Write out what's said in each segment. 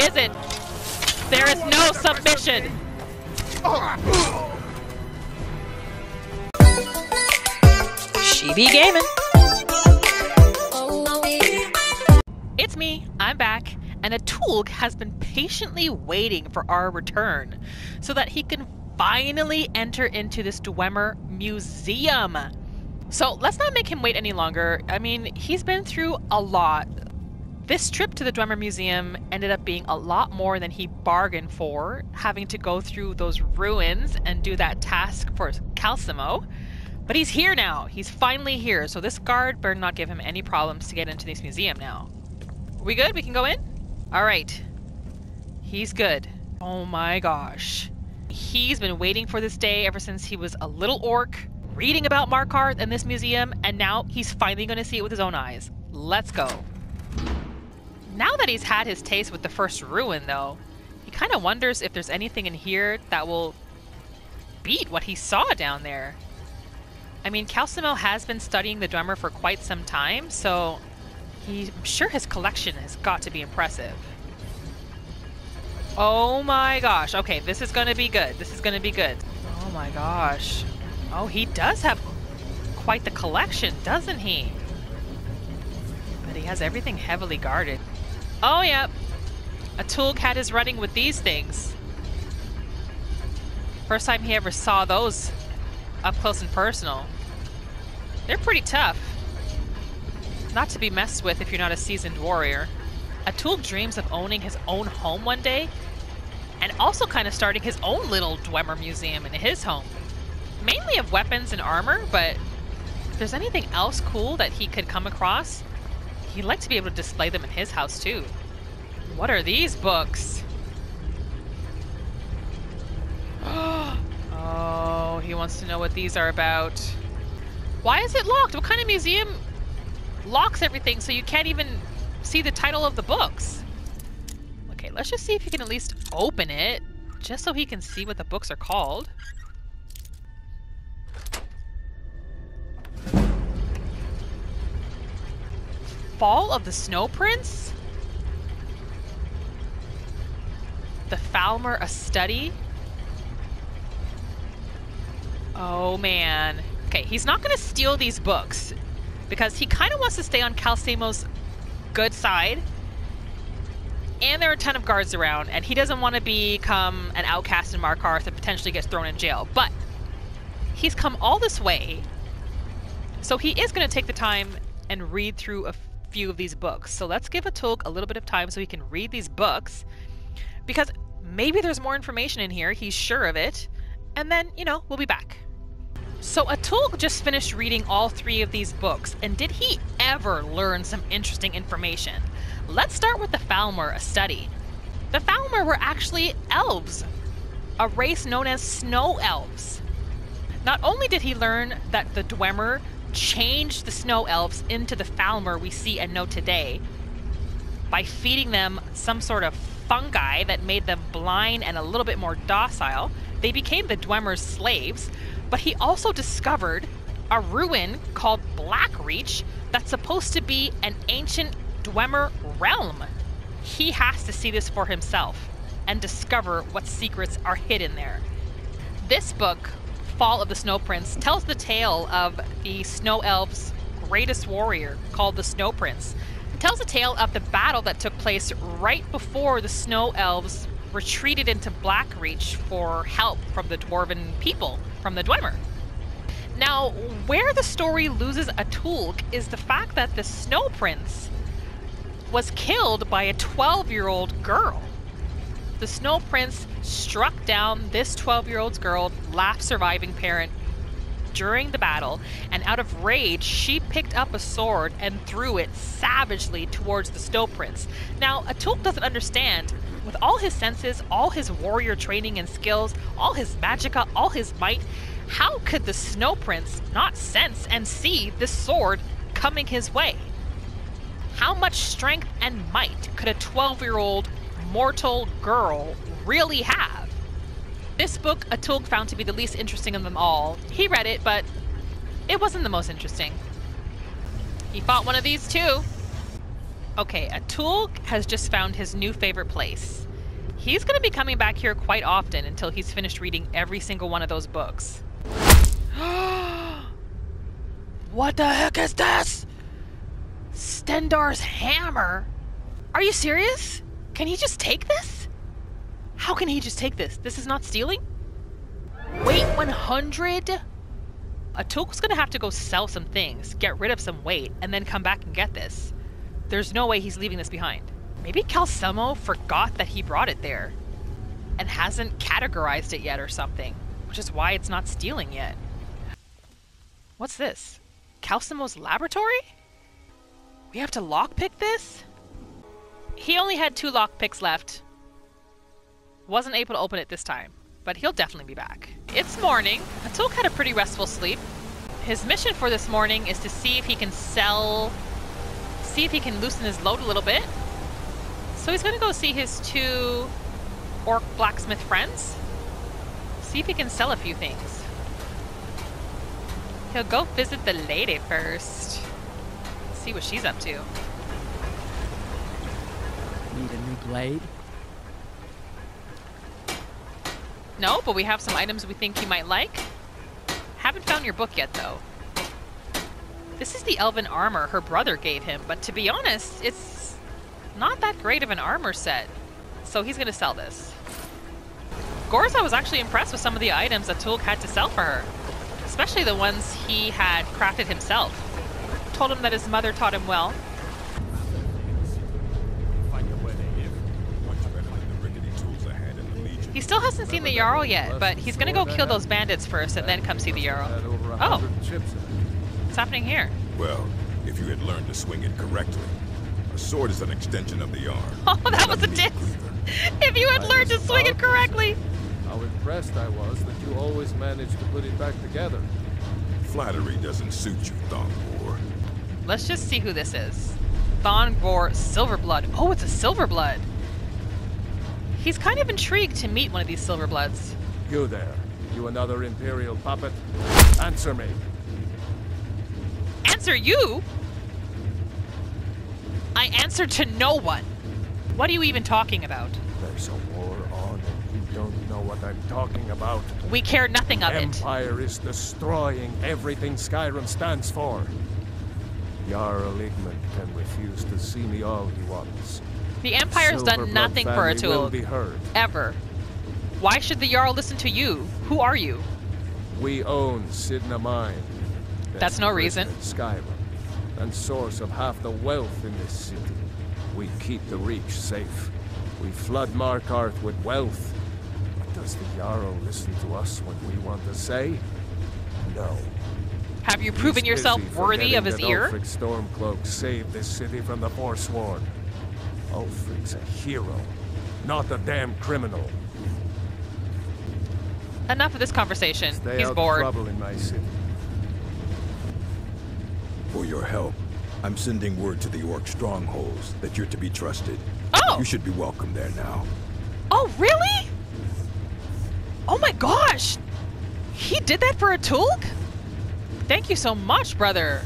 isn't. There is no submission. She be gaming. It's me, I'm back, and Atulg has been patiently waiting for our return so that he can finally enter into this Dwemer museum. So let's not make him wait any longer. I mean, he's been through a lot. This trip to the Dwemer Museum ended up being a lot more than he bargained for, having to go through those ruins and do that task for Calcimo. But he's here now. He's finally here, so this guard better not give him any problems to get into this museum now. Are we good? We can go in? All right. He's good. Oh my gosh. He's been waiting for this day ever since he was a little orc, reading about Markarth and this museum, and now he's finally going to see it with his own eyes. Let's go. Now that he's had his taste with the first ruin, though, he kind of wonders if there's anything in here that will beat what he saw down there. I mean, Calcimo has been studying the Dwemer for quite some time, so I'm sure his collection has got to be impressive. Oh my gosh. Okay, this is going to be good. This is going to be good. Oh my gosh. Oh, he does have quite the collection, doesn't he? But he has everything heavily guarded. Oh, yeah. Atulg had his running with these things. First time he ever saw those up close and personal. They're pretty tough. Not to be messed with if you're not a seasoned warrior. Atulg dreams of owning his own home one day, and also kind of starting his own little Dwemer museum in his home. Mainly of weapons and armor, but if there's anything else cool that he could come across, he'd like to be able to display them in his house too. What are these books? Oh, he wants to know what these are about. Why is it locked? What kind of museum locks everything so you can't even see the title of the books? Okay, let's just see if he can at least open it, just so he can see what the books are called. Fall of the Snow Prince? The Falmer a Study? Oh man. Okay, he's not going to steal these books because he kind of wants to stay on Calcimo's good side. And there are a ton of guards around, and he doesn't want to become an outcast in Markarth and potentially gets thrown in jail. But he's come all this way, so he is going to take the time and read through a few of these books. So let's give Atulg a little bit of time so he can read these books, because maybe there's more information in here, he's sure of it, and then, you know, we'll be back. So Atulg just finished reading all 3 of these books, and did he ever learn some interesting information? Let's start with the Falmer a Study. The Falmer were actually elves, a race known as snow elves. Not only did he learn that the Dwemer changed the snow elves into the Falmer we see and know today by feeding them some sort of fungi that made them blind and a little bit more docile. They became the Dwemer's slaves, but he also discovered a ruin called Blackreach that's supposed to be an ancient Dwemer realm. He has to see this for himself and discover what secrets are hidden there. This book, Fall of the Snow Prince, tells the tale of the Snow Elves' greatest warrior, called the Snow Prince. It tells a tale of the battle that took place right before the Snow Elves retreated into Blackreach for help from the Dwarven people, from the Dwemer. Now, where the story loses Atulg is the fact that the Snow Prince was killed by a 12-year-old girl. The Snow Prince struck down this 12-year-old girl's last surviving parent during the battle, and out of rage, she picked up a sword and threw it savagely towards the Snow Prince. Now, Atulg doesn't understand. With all his senses, all his warrior training and skills, all his magicka, all his might, how could the Snow Prince not sense and see this sword coming his way? How much strength and might could a 12-year-old mortal girl really have? This book Atulg found to be the least interesting of them all. He read it, but it wasn't the most interesting. He fought one of these too. Okay, Atulg has just found his new favorite place. He's going to be coming back here quite often until he's finished reading every single one of those books. What the heck is this? Stendarr's hammer? Are you serious? Can he just take this? How can he just take this? This is not stealing? Weight 100? Atulg's going to have to go sell some things, get rid of some weight, and then come back and get this. There's no way he's leaving this behind. Maybe Calcemo forgot that he brought it there and hasn't categorized it yet or something, which is why it's not stealing yet. What's this? Calcemo's laboratory? We have to lockpick this? He only had 2 lockpicks left. Wasn't able to open it this time, but he'll definitely be back. It's morning. Atulg had a pretty restful sleep. His mission for this morning is to see if he can loosen his load a little bit. So he's gonna go see his 2 orc blacksmith friends. See if he can sell a few things. He'll go visit the lady first. See what she's up to. Need a new blade? No, but we have some items we think you might like. Haven't found your book yet, though. This is the elven armor her brother gave him, but to be honest, it's not that great of an armor set. So he's gonna sell this. Gorza was actually impressed with some of the items Atulg had to sell for her, especially the ones he had crafted himself. Told him that his mother taught him well. He still hasn't seen the Jarl yet, but he's gonna go kill those bandits first and then come see the Jarl. Oh! What's happening here? Well, if you had learned to swing it correctly. A sword is an extension of the arm. Oh, that was a diss! If you had learned to swing it correctly! How impressed I was that you always managed to put it back together. Flattery doesn't suit you, Thongvor. Let's just see who this is. Thongvor Silverblood. Oh, it's a Silverblood! He's kind of intrigued to meet one of these Silverbloods. You there, you another Imperial puppet? Answer me. Answer you? I answered to no one. What are you even talking about? There's a war on and you don't know what I'm talking about. We care nothing of it. Empire is destroying everything Skyrim stands for. Jarl Igmund can refuse to see me all he wants. The Empire's done nothing for Atulg. Ever. Why should the Jarl listen to you? Who are you? We own Sidna Mine. That's no reason. Skyrim, and source of half the wealth in this city. We keep the Reach safe. We flood Markarth with wealth. But does the Jarl listen to us when we want to say? No. Have you proven yourself worthy of his ear? Ulfric Stormcloak saved this city from the Forsworn. Ulfric's a hero, not a damn criminal. Enough of this conversation. Stay He's out bored. Trouble in my city. For your help, I'm sending word to the orc strongholds that you're to be trusted. Oh! You should be welcome there now. Oh, really? Oh my gosh! He did that for Atulg? Thank you so much, brother.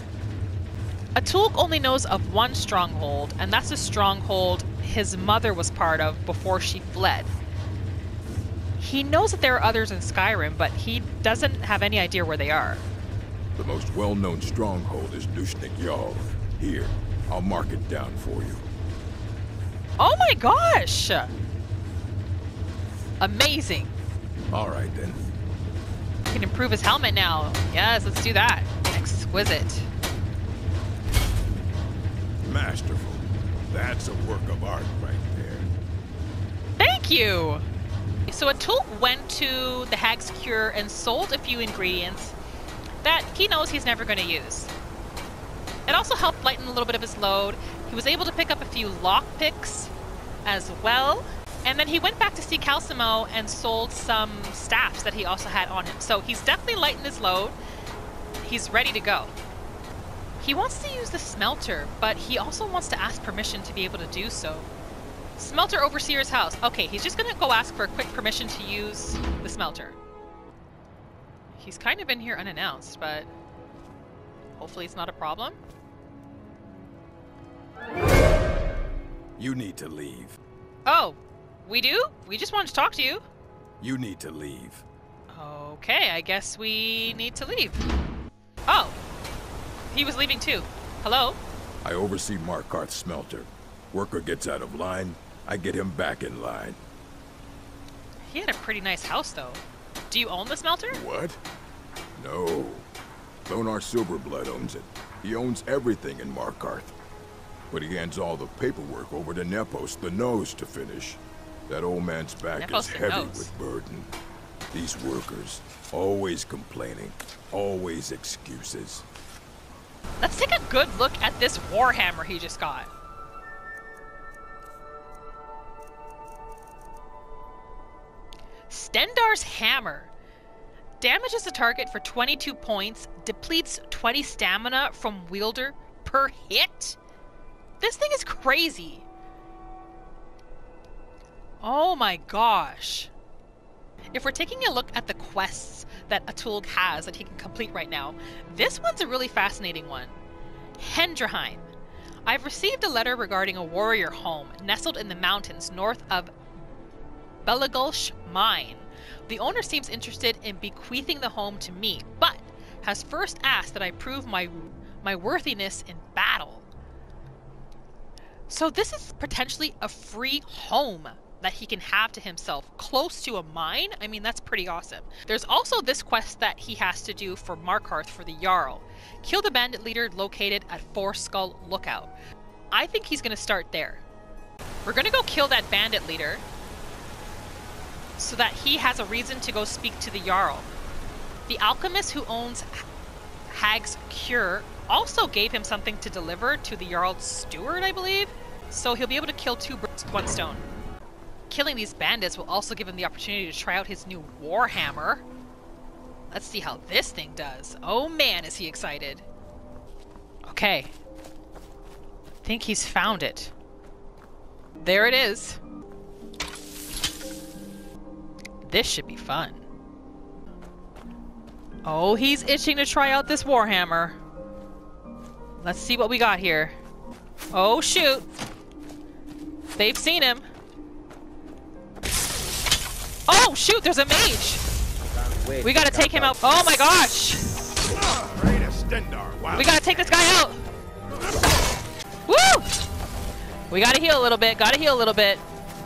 Atulg only knows of one stronghold, and that's a stronghold his mother was part of before she fled. He knows that there are others in Skyrim, but he doesn't have any idea where they are. The most well-known stronghold is Dushnik Jarl. Here, I'll mark it down for you. Oh my gosh! Amazing. All right, then. He can improve his helmet now. Yes, let's do that. Exquisite. Masterful. That's a work of art right there. Thank you! So Atulg went to the Hag's Cure and sold a few ingredients that he knows he's never going to use. It also helped lighten a little bit of his load. He was able to pick up a few lockpicks as well. And then he went back to see Calcemo and sold some staffs that he also had on him. So he's definitely lightened his load. He's ready to go. He wants to use the smelter, but he also wants to ask permission to be able to do so. Smelter Overseer's house. Okay, he's just gonna go ask for a quick permission to use the smelter. He's kind of in here unannounced, but hopefully it's not a problem. You need to leave. Oh, we do? We just wanted to talk to you. You need to leave. Okay, I guess we need to leave. Oh, he was leaving too. Hello? I oversee Markarth's smelter. Worker gets out of line, I get him back in line. He had a pretty nice house, though. Do you own the smelter? What? No. Thonar Silverblood owns it. He owns everything in Markarth. But he hands all the paperwork over to Nepos the Nose to finish. That old man's back Nepos is the heavy Nose. with burden. These workers, always complaining, always excuses. Let's take a good look at this warhammer he just got. Stendarr's hammer. Damages the target for 22 points, depletes 20 stamina from wielder per hit? This thing is crazy. Oh my gosh. If we're taking a look at the quests that Atulg has that he can complete right now, this one's a really fascinating one. Hendraheim. I've received a letter regarding a warrior home nestled in the mountains north of Belegolsh Mine. The owner seems interested in bequeathing the home to me, but has first asked that I prove my worthiness in battle. So this is potentially a free home that he can have to himself, close to a mine. I mean, that's pretty awesome. There's also this quest that he has to do for Markarth for the Jarl. Kill the bandit leader located at Four Skull Lookout. I think he's going to start there. We're going to go kill that bandit leader so that he has a reason to go speak to the Jarl. The alchemist who owns Hag's Cure also gave him something to deliver to the Jarl's steward, I believe. So he'll be able to kill 2 birds with 1 stone. Killing these bandits will also give him the opportunity to try out his new warhammer. Let's see how this thing does. Oh man, is he excited. Okay. I think he's found it. There it is. This should be fun. Oh, he's itching to try out this warhammer. Let's see what we got here. Oh shoot. They've seen him. Oh shoot, there's a mage. We gotta take him out. Oh my gosh. We gotta take this guy out. Woo! We gotta heal a little bit. Gotta heal a little bit.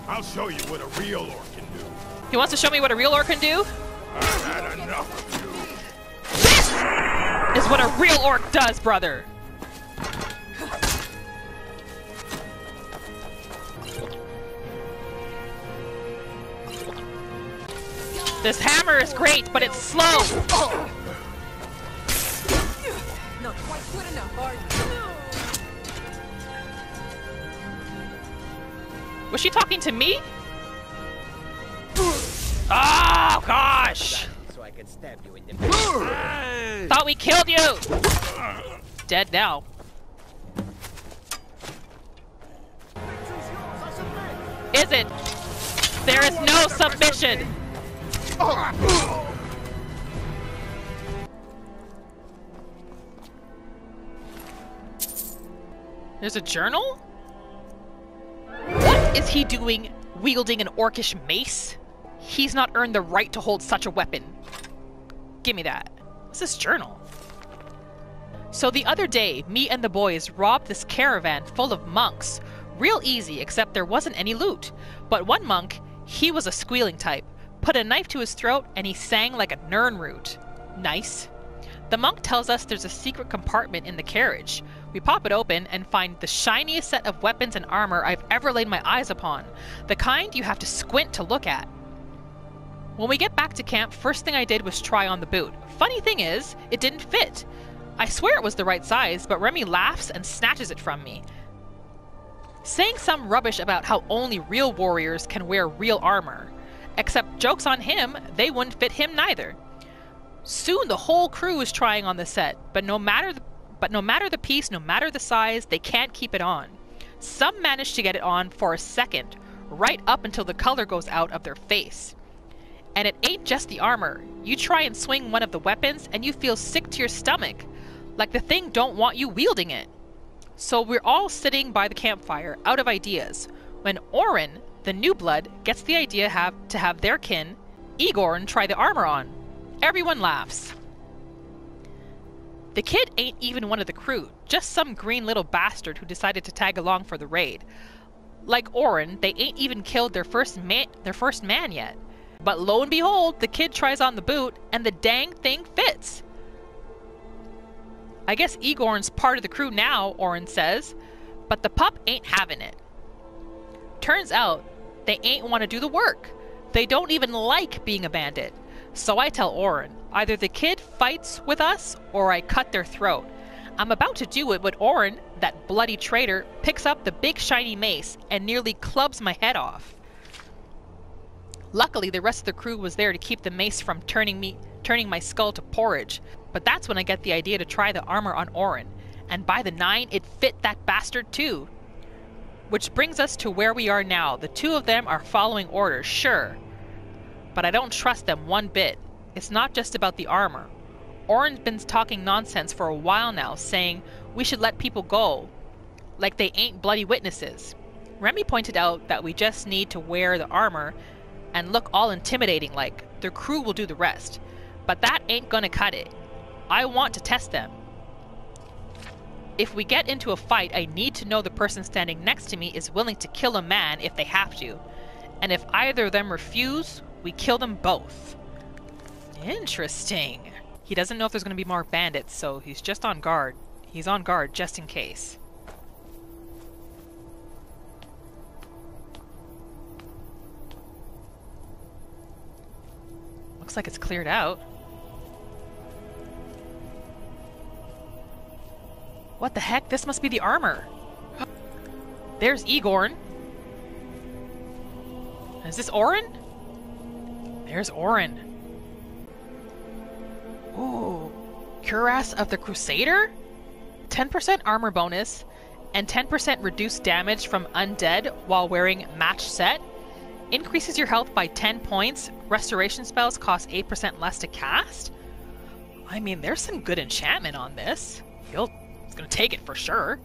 I'll show you what a real orc can do. He wants to show me what a real orc can do? I've had enough of you. This is what a real orc does, brother. This hammer is great, but it's slow. Not quite good enough, are you? Was she talking to me? Oh gosh! So I can stab you in the Thought we killed you. Dead now. Is it? There is no submission. There's a journal? What is he doing wielding an orcish mace? He's not earned the right to hold such a weapon. Give me that. What's this journal? So the other day, me and the boys robbed this caravan full of monks. Real easy, except there wasn't any loot. But one monk, he was a squealing type, put a knife to his throat and he sang like a Nirnroot. Nice. The monk tells us there's a secret compartment in the carriage. We pop it open and find the shiniest set of weapons and armor I've ever laid my eyes upon. The kind you have to squint to look at. When we get back to camp, first thing I did was try on the boot. Funny thing is, it didn't fit. I swear it was the right size, but Remy laughs and snatches it from me, saying some rubbish about how only real warriors can wear real armor. Except, joke's on him, they wouldn't fit him neither. Soon the whole crew is trying on the set, but no matter the piece, no matter the size, they can't keep it on. Some manage to get it on for a second, right up until the color goes out of their face. And it ain't just the armor. You try and swing one of the weapons and you feel sick to your stomach, like the thing don't want you wielding it. So we're all sitting by the campfire, out of ideas, when Orin, the new blood, gets the idea to have their kin, Igorn, try the armor on. Everyone laughs. The kid ain't even one of the crew, just some green little bastard who decided to tag along for the raid. Like Orin, they ain't even killed their first man yet. But lo and behold, the kid tries on the boot, and the dang thing fits. I guess Igorn's part of the crew now, Orin says, but the pup ain't having it. Turns out, they ain't want to do the work. They don't even like being a bandit. So I tell Orin, either the kid fights with us, or I cut their throat. I'm about to do it when Orin, that bloody traitor, picks up the big shiny mace and nearly clubs my head off. Luckily, the rest of the crew was there to keep the mace from turning my skull to porridge, but that's when I get the idea to try the armor on Orin, and by the 9, it fit that bastard too. Which brings us to where we are now. The two of them are following orders, sure, but I don't trust them one bit. It's not just about the armor. Orin's been talking nonsense for a while now, saying we should let people go, like they ain't bloody witnesses. Remy pointed out that we just need to wear the armor and look all intimidating like. Their crew will do the rest. But that ain't gonna cut it. I want to test them. If we get into a fight, I need to know the person standing next to me is willing to kill a man if they have to. And if either of them refuse, we kill them both. Interesting. He doesn't know if there's going to be more bandits, so he's just on guard. He's on guard just in case. Looks like it's cleared out. What the heck? This must be the armor. There's Igorn. Is this Orin? There's Orin. Ooh. Cuirass of the Crusader? 10% armor bonus and 10% reduced damage from undead while wearing match set. Increases your health by 10 points. Restoration spells cost 8% less to cast. I mean, there's some good enchantment on this. It's gonna take it for sure.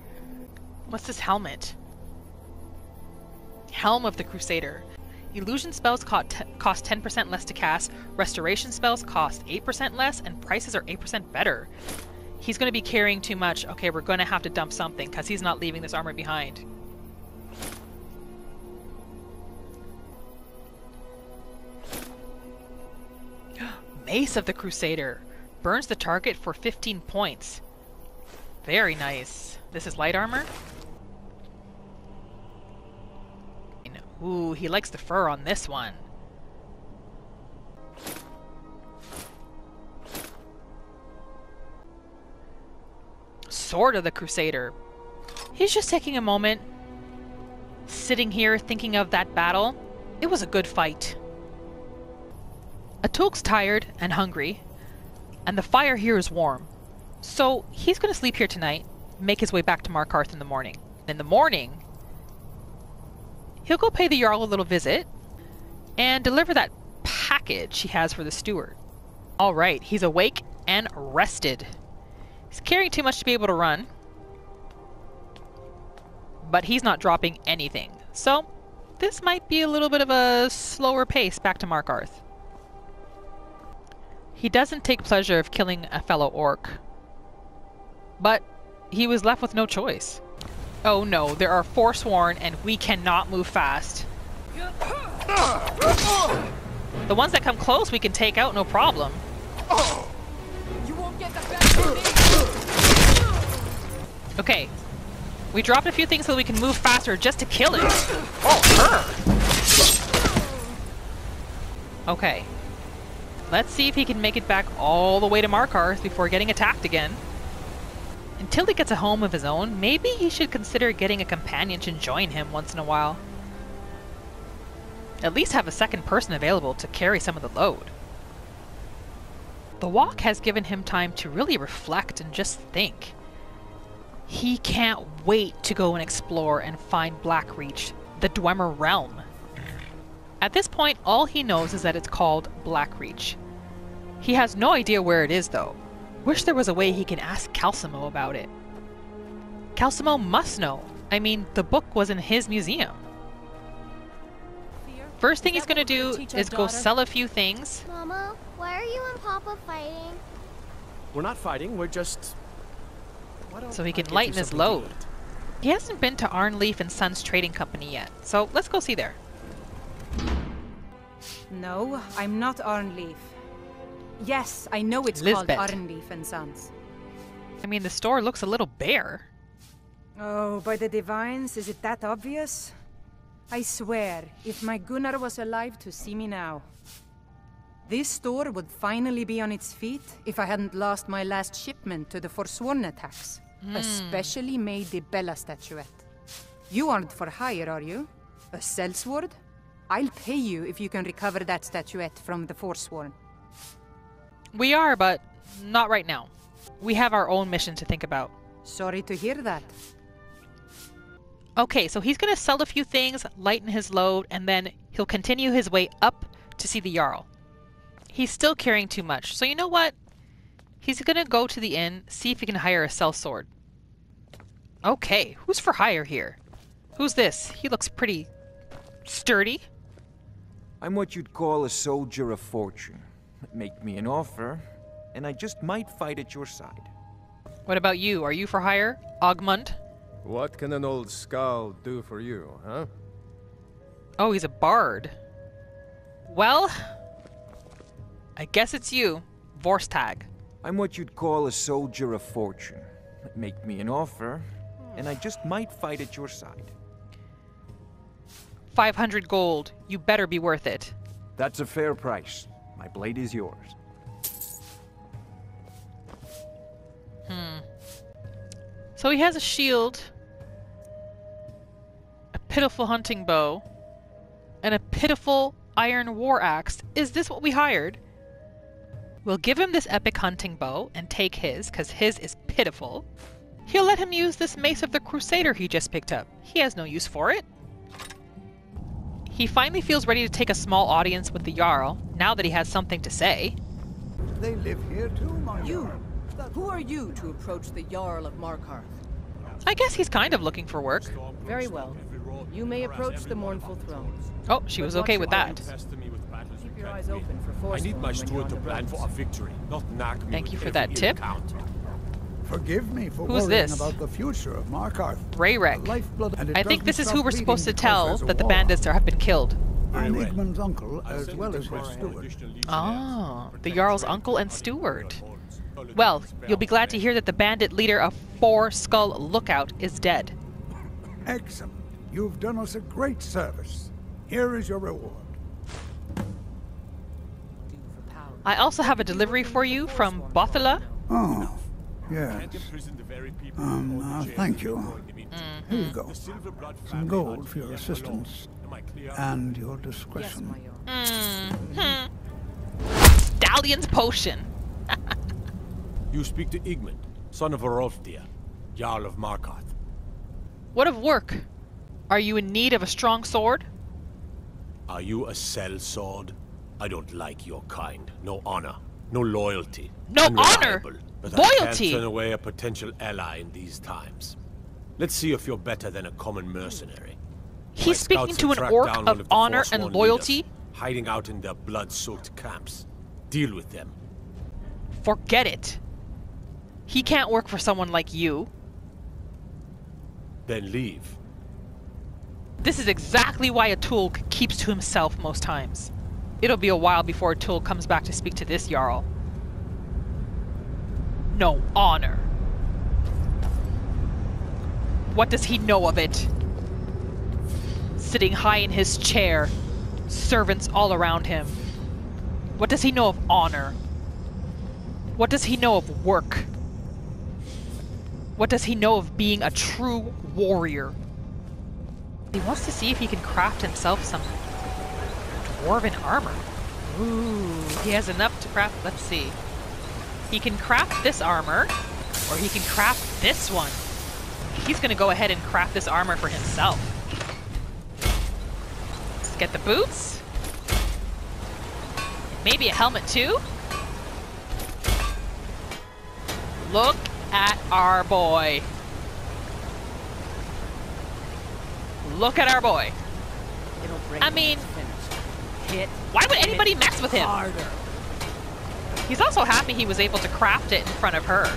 What's this helmet? Helm of the Crusader. Illusion spells cost 10% less to cast, restoration spells cost 8% less, and prices are 8% better. He's going to be carrying too much. Okay, we're going to have to dump something, because he's not leaving this armor behind. Mace of the Crusader. Burns the target for 15 points. Very nice. This is light armor? Ooh, he likes the fur on this one. Sword of the Crusader. He's just taking a moment, sitting here thinking of that battle. It was a good fight. Atulg's tired and hungry, and the fire here is warm. So he's going to sleep here tonight, make his way back to Markarth in the morning. In the morning, he'll go pay the Jarl a little visit and deliver that package he has for the steward. Alright, he's awake and rested. He's carrying too much to be able to run, but he's not dropping anything. So this might be a little bit of a slower pace back to Markarth. He doesn't take pleasure of killing a fellow orc, but he was left with no choice. Oh no, there are Forsworn and we cannot move fast. The ones that come close we can take out no problem. You won't get the best of me. Okay, we dropped a few things so we can move faster just to kill it. Oh, her! Okay, let's see if he can make it back all the way to Markarth before getting attacked again. Until he gets a home of his own, maybe he should consider getting a companion to join him once in a while. At least have a second person available to carry some of the load. The walk has given him time to really reflect and just think. He can't wait to go and explore and find Blackreach, the Dwemer realm. At this point, all he knows is that it's called Blackreach. He has no idea where it is, though. Wish there was a way he can ask Calcimo about it. Calcimo must know. I mean, the book was in his museum. First thing he's gonna do is go sell a few things. Mama, why are you and Papa fighting? We're not fighting, we're just... So he can lighten his load. He hasn't been to Arnleif And Sons trading company yet, so let's go see there. No, I'm not Arnleif. Yes, I know it's Lisbeth. called Arnleif And Sons. I mean, the store looks a little bare. Oh, by the divines, is it that obvious? I swear, if my Gunnar was alive to see me now. This store would finally be on its feet if I hadn't lost my last shipment to the Forsworn Attacks. A specially made Bella statuette. You aren't for hire, are you? A sellsword? I'll pay you if you can recover that statuette from the Forsworn. We are, but not right now. We have our own mission to think about. Sorry to hear that. Okay, so he's gonna sell a few things, lighten his load, and then he'll continue his way up to see the Jarl. He's still carrying too much, so you know what? He's gonna go to the inn, see if he can hire a sellsword. Okay, who's for hire here? Who's this? He looks pretty sturdy. I'm what you'd call a soldier of fortune. Make me an offer, and I just might fight at your side. What about you? Are you for hire, Igmund? What can an old skull do for you, huh? Oh, he's a bard. Well, I guess it's you, Vorstag. I'm what you'd call a soldier of fortune. Make me an offer, and I just might fight at your side. 500 gold. You better be worth it. That's a fair price. My blade is yours. So he has a shield, a pitiful hunting bow, and a pitiful iron war axe. Is this what we hired? We'll give him this epic hunting bow and take his, because his is pitiful. He'll let him use this mace of the Crusader he just picked up. He has no use for it. He finally feels ready to take a small audience with the Jarl, now that he has something to say. They live here too, my You! Who are you to approach the Jarl of Markarth? I guess he's kind of looking for work. Very well. You may approach the mournful throne. Oh, she was okay with that. Keep your eyes open for Forsworn. I need my when you're steward on to the plan road. for a victory, not nag me. Thank with you for every that tip. encounter. Forgive me for Who's worrying this? about the future of Markarth. Rayrek. The lifeblood, and it I think this doesn't is who stop we're supposed to bleeding tell because there's that the a war. bandits have been killed. I'm well. Igmund's uncle, I'll as send well you as to his borrow steward. additional legionnaires Ah, to the protect Jarl's trade uncle and with steward. hordes. Well, you'll be glad to hear that the bandit leader of Four Skull Lookout is dead. Excellent. You've done us a great service. Here is your reward. I also have a delivery for you from Bothela. Oh, yes. Can't imprison the very people who hold the jail Thank for you. in the meantime. Here you go. The silver blood Some family gold hunts for your me assistance alone. Am I clear? and your Yes, discretion. my Jarl. Stallion's potion. You speak to Igmund, son of Orolfdir, Jarl of Markarth. What of work? Are you in need of a strong sword? Are you a cell sword? I don't like your kind. No honor, no loyalty. No honor? Unreliable, but I can't Loyalty? turn away a potential ally in these times. Let's see if you're better than a common mercenary. He's My speaking scouts to have an tracked orc down one of the honor Forsworn and loyalty? leaders, hiding out in their blood-soaked camps. Deal with them. Forget it. He can't work for someone like you. Then leave. This is exactly why Atulg keeps to himself most times. It'll be a while before Atulg comes back to speak to this Jarl. No honor. What does he know of it? Sitting high in his chair, servants all around him. What does he know of honor? What does he know of work? What does he know of being a true warrior? He wants to see if he can craft himself some Dwarven armor. Ooh, he has enough to craft. Let's see. He can craft this armor, or he can craft this one. He's gonna go ahead and craft this armor for himself. Let's get the boots. Maybe a helmet too. Look at our boy. Look at our boy. I mean, why would anybody mess with him? He's also happy he was able to craft it in front of her.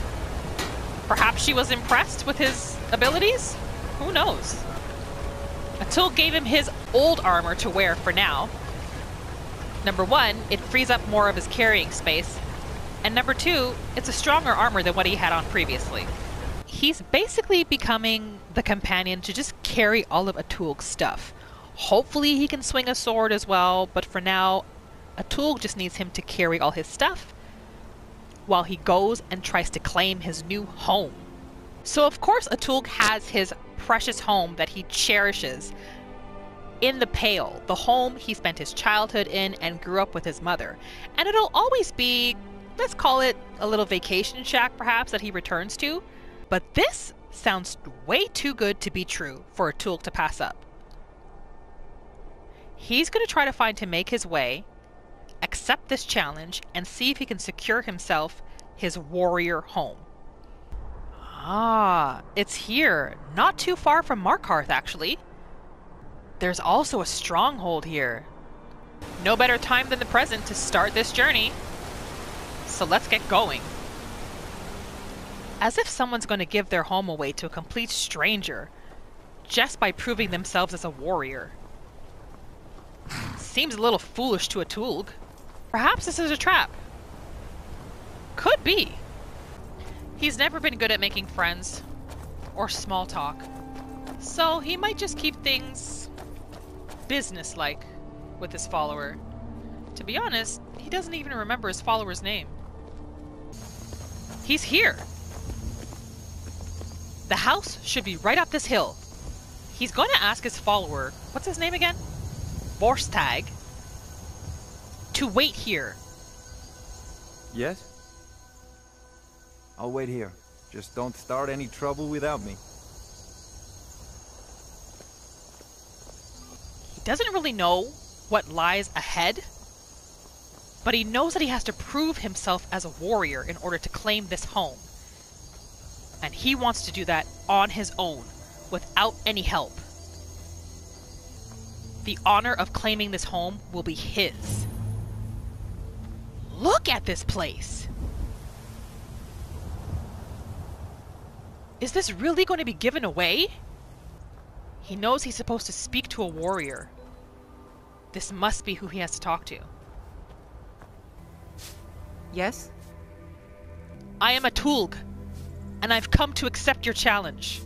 Perhaps she was impressed with his abilities? Who knows? Atulg gave him his old armor to wear for now. Number one, it frees up more of his carrying space. And number two, it's a stronger armor than what he had on previously. He's basically becoming the companion to just carry all of Atulg's stuff. Hopefully he can swing a sword as well, but for now, Atulg just needs him to carry all his stuff while he goes and tries to claim his new home. So of course Atulg has his precious home that he cherishes in the Pale, the home he spent his childhood in and grew up with his mother. And it'll always be, let's call it a little vacation shack perhaps that he returns to. But this sounds way too good to be true for Atulg to pass up. He's going to try to find to make his way, accept this challenge, and see if he can secure himself his warrior home. Ah, it's here. Not too far from Markarth, actually. There's also a stronghold here. No better time than the present to start this journey. So let's get going. As if someone's going to give their home away to a complete stranger just by proving themselves as a warrior. Seems a little foolish to Atulg. Perhaps this is a trap. Could be. He's never been good at making friends or small talk, so he might just keep things businesslike with his follower. To be honest, he doesn't even remember his follower's name. He's here. The house should be right up this hill. He's going to ask his follower, what's his name again? Vorstag, to wait here. Yes? I'll wait here. Just don't start any trouble without me. He doesn't really know what lies ahead, but he knows that he has to prove himself as a warrior in order to claim this home. And he wants to do that on his own, without any help. The honor of claiming this home will be his. Look at this place! Is this really going to be given away? He knows he's supposed to speak to a warrior. This must be who he has to talk to. Yes? I am Atulg, and I've come to accept your challenge.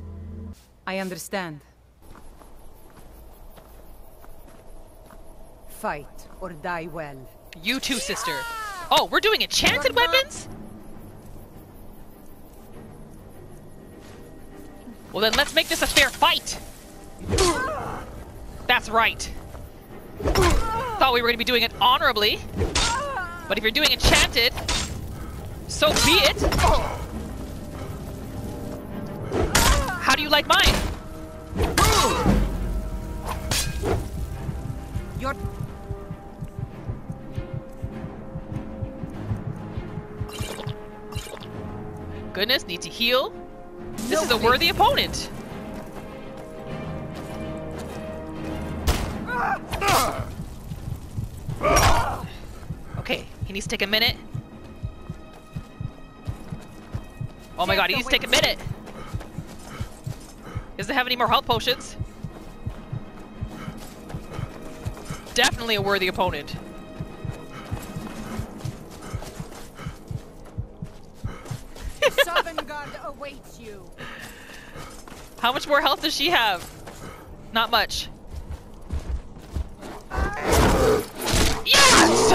I understand. Fight or die well. You too, sister. Oh, we're doing enchanted weapons? Well then, let's make this a fair fight. That's right. Thought we were going to be doing it honorably. But if you're doing enchanted, so be it. How do you like mine? You're... Goodness, need to heal. This is a worthy opponent. Okay, he needs to take a minute. Oh my god, he needs to take a minute. Doesn't have any more health potions. Definitely a worthy opponent. Sovngarde awaits you. How much more health does she have? Not much. Yes!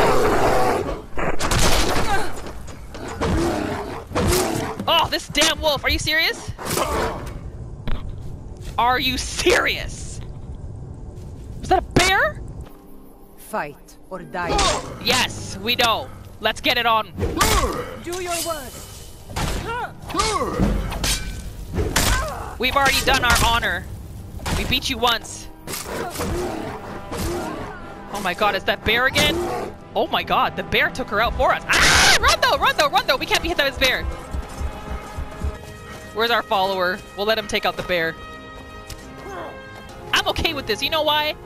Oh, this damn wolf. Are you serious? Are you serious? Was that a bear? Fight or die. Yes, we know. Let's get it on. Do your work. We've already done our honor. We beat you once. Oh my god, is that bear again? Oh my god, the bear took her out for us. Ah! Run though, run though, run though. We can't be hit by this bear. Where's our follower? We'll let him take out the bear. I'm okay with this. You know why?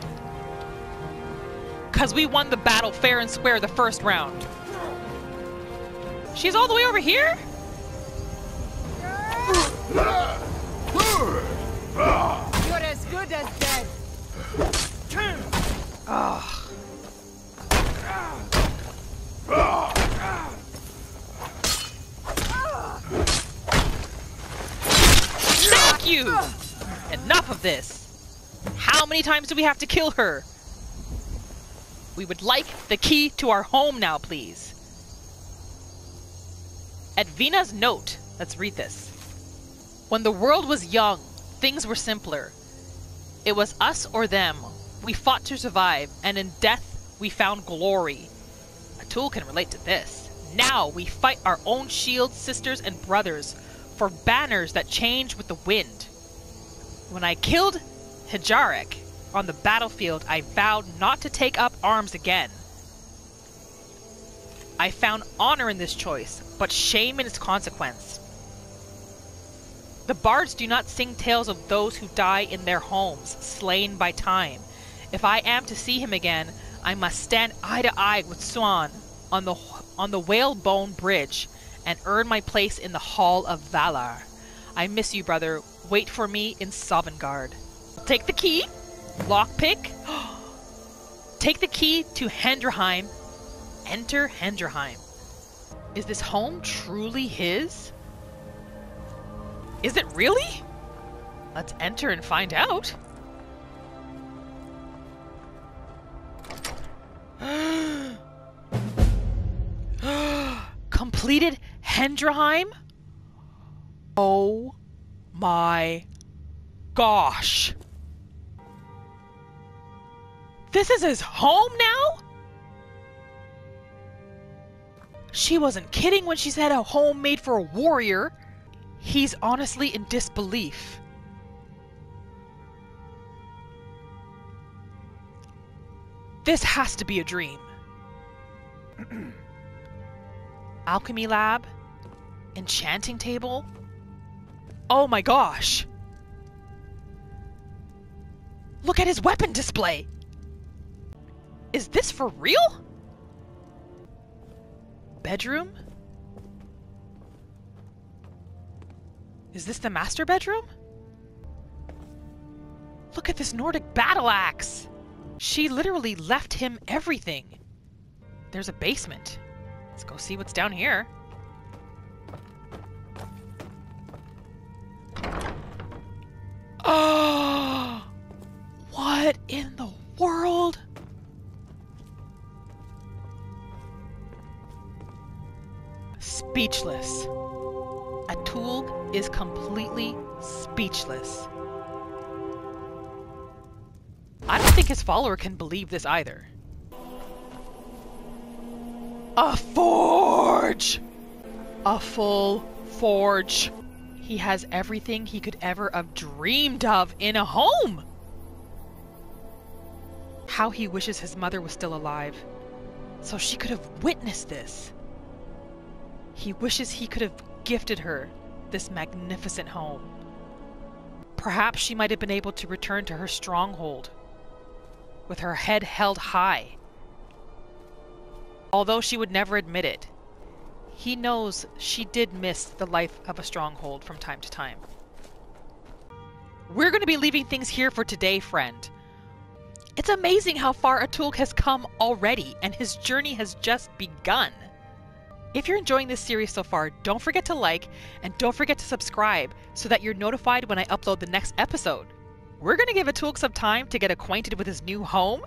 Because we won the battle fair and square the first round. She's all the way over here? You're as good as dead. Ugh. Thank you! Enough of this. How many times do we have to kill her? We would like the key to our home now, please. Edwina's note. Let's read this. When the world was young, things were simpler. It was us or them. We fought to survive, and in death we found glory. Atulg can relate to this. Now we fight our own shields, sisters, and brothers for banners that change with the wind. When I killed Hendraheim on the battlefield, I vowed not to take up arms again. I found honor in this choice, but shame in its consequence. The bards do not sing tales of those who die in their homes, slain by time. If I am to see him again, I must stand eye to eye with Swan on the whalebone bridge and earn my place in the Hall of Valor. I miss you, brother. Wait for me in Sovngarde. Take the key. Lockpick. Take the key to Hendraheim. Enter Hendraheim. Is this home truly his? Is it really? Let's enter and find out. Completed Hendraheim? Oh my gosh. This is his home now? She wasn't kidding when she said a home made for a warrior. He's honestly in disbelief. This has to be a dream. Alchemy lab? Enchanting table? Oh my gosh! Look at his weapon display! Is this for real? Bedroom? Is this the master bedroom? Look at this Nordic battle axe! She literally left him everything. There's a basement. Let's go see what's down here. Oh! What in the world? Speechless. Atulg is completely speechless. I don't think his follower can believe this either. A forge! A full forge. He has everything he could ever have dreamed of in a home! How he wishes his mother was still alive, so she could have witnessed this. He wishes he could have gifted her this magnificent home. Perhaps she might have been able to return to her stronghold with her head held high. Although she would never admit it, he knows she did miss the life of a stronghold from time to time. We're going to be leaving things here for today, friend. It's amazing how far Atulg has come already, and his journey has just begun. If you're enjoying this series so far, don't forget to like and don't forget to subscribe so that you're notified when I upload the next episode. We're going to give Atulg some time to get acquainted with his new home,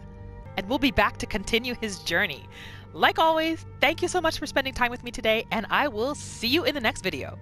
and we'll be back to continue his journey. Like always, thank you so much for spending time with me today, and I will see you in the next video.